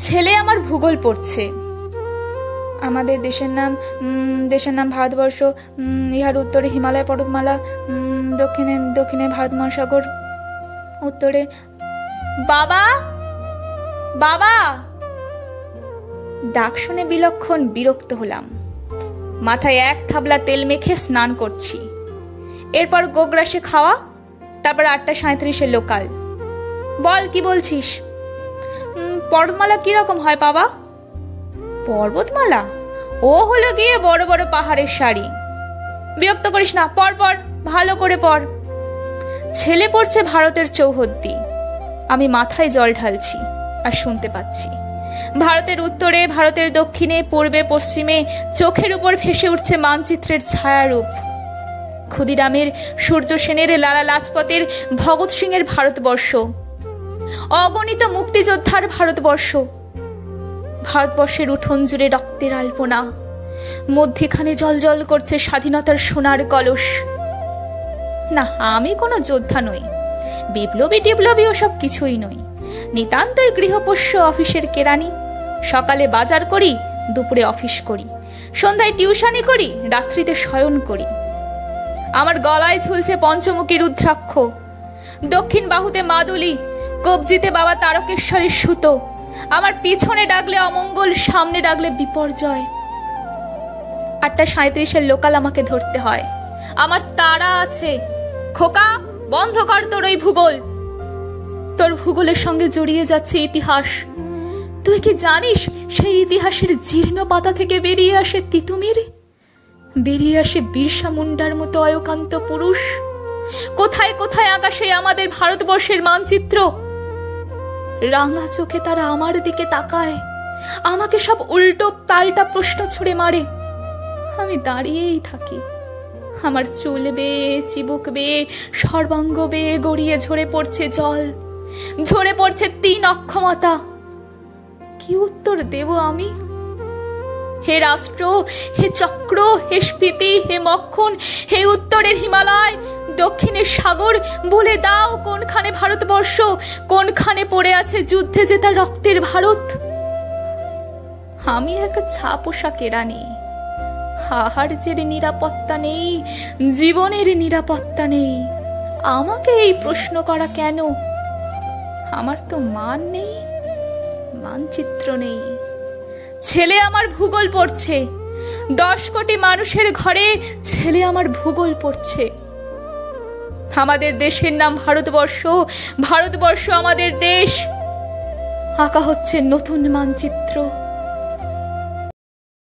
ছেলে আমার ভূগোল পড়ছে। আমাদের দেশের নাম ভারতবর্ষ। ইহার উত্তরে হিমালয় পর্বতমালা, দক্ষিণে ভারত মহাসাগর, উত্তরে। বাবা, বাবা! ডাক শুনে বিলক্ষণ বিরক্ত হলাম। মাথায় এক থাবলা তেল মেখে স্নান করছি। এরপর গোগ্রাসে খাওয়া, তারপর 8:37 লোকাল। বল, কি বলছিস? পর্বতমালা কিরকম হয় বাবা? পর্বতমালা ও হলো গিয়ে বড় বড় পাহাড়ের সারি। বিরক্ত করিস না, পর পর, ভালো করে পড়। ছেলে পড়ছে ভারতের চৌহদ্দি। আমি মাথায় জল ঢালছি আর শুনতে পাচ্ছি। ভারতের উত্তরে, ভারতের দক্ষিণে, পূর্বে, পশ্চিমে চোখের উপর ভেসে উঠছে মানচিত্রের ছায়ারূপ। ক্ষুদিরামের, সূর্য সেনের, লালা লাজপতের, ভগৎ সিং এর ভারতবর্ষ, অগণিত মুক্তিযোদ্ধার ভারতবর্ষ। ভারতবর্ষের উঠোন জুড়ে রক্তের আলপনা, মধ্যেখানে জলজল করছে স্বাধীনতার সোনার কলস। না, আমি কোনো যোদ্ধা নই, বিপ্লবী ওসব কিছুই নই। নিতান্তই গৃহপোষ্য অফিসের কেরানি। সকালে বাজার করি, দুপুরে অফিস করি, সন্ধ্যায় টিউশনি করি, রাত্রিতে শয়ন করি। আমার গলায় ঝুলছে পঞ্চমুখী রুদ্রাক্ষ, দক্ষিণ বাহুতে মাদুলি, কবজিতে বাবা তারকেশ্বরের সুতো। আমার পিছনে ডাকলে অমঙ্গল, সামনে ডাকলে বিপর্যয়। 8:37 লোকাল আমাকে ধরতে হয়। আমার তাড়া আছে। খোকা, বন্ধ কর তোর ওই ভূগোল। তোর ভূগোলের সঙ্গে জড়িয়ে যাচ্ছে ইতিহাস। তুই কি জানিস সেই ইতিহাসের জীর্ণ পাতা থেকে বেরিয়ে আসে তিতুমির, বেরিয়ে আসে বিরসা মুন্ডার মতো অয়কান্ত পুরুষ। কোথায় কোথায় আকাশে আমাদের ভারতবর্ষের মানচিত্র। রাঙা চোখে তারা আমার দিকে তাকায়, আমাকে সব উল্টো পাল্টা প্রশ্ন ছুড়ে মারে। আমি দাঁড়িয়েই থাকি। আমার চুল বেয়ে, চিবুক বেয়ে, সর্বাঙ্গ বেয়ে গড়িয়ে ঝরে পড়ছে জল, ঝরে পড়ছে 3 অক্ষমতা। কি উত্তর দেব আমি? হে রাষ্ট্র, হে চক্র, হে স্ফীতি, হে মক্ষণ, হে উত্তরের হিমালয়, দক্ষিণের সাগর, বলে দাও কোনখানে ভারতবর্ষ, কোনখানে পড়ে আছে যুদ্ধে জেতা রক্তের ভারত। আমি এক ছাপোষা কেরানি। আহার্যের নিরাপত্তা নেই, জীবনের নিরাপত্তা নেই। আমাকে এই প্রশ্ন করা কেন? আমার তো মান নেই, মানচিত্র নেই। ছেলে আমার ভূগোল পড়ছে। 10 কোটি মানুষের ঘরে ছেলে আমার ভূগোল পড়ছে। আমাদের দেশের নাম ভারতবর্ষ, ভারতবর্ষ আমাদের দেশ। আঁকা হচ্ছে নতুন মানচিত্র।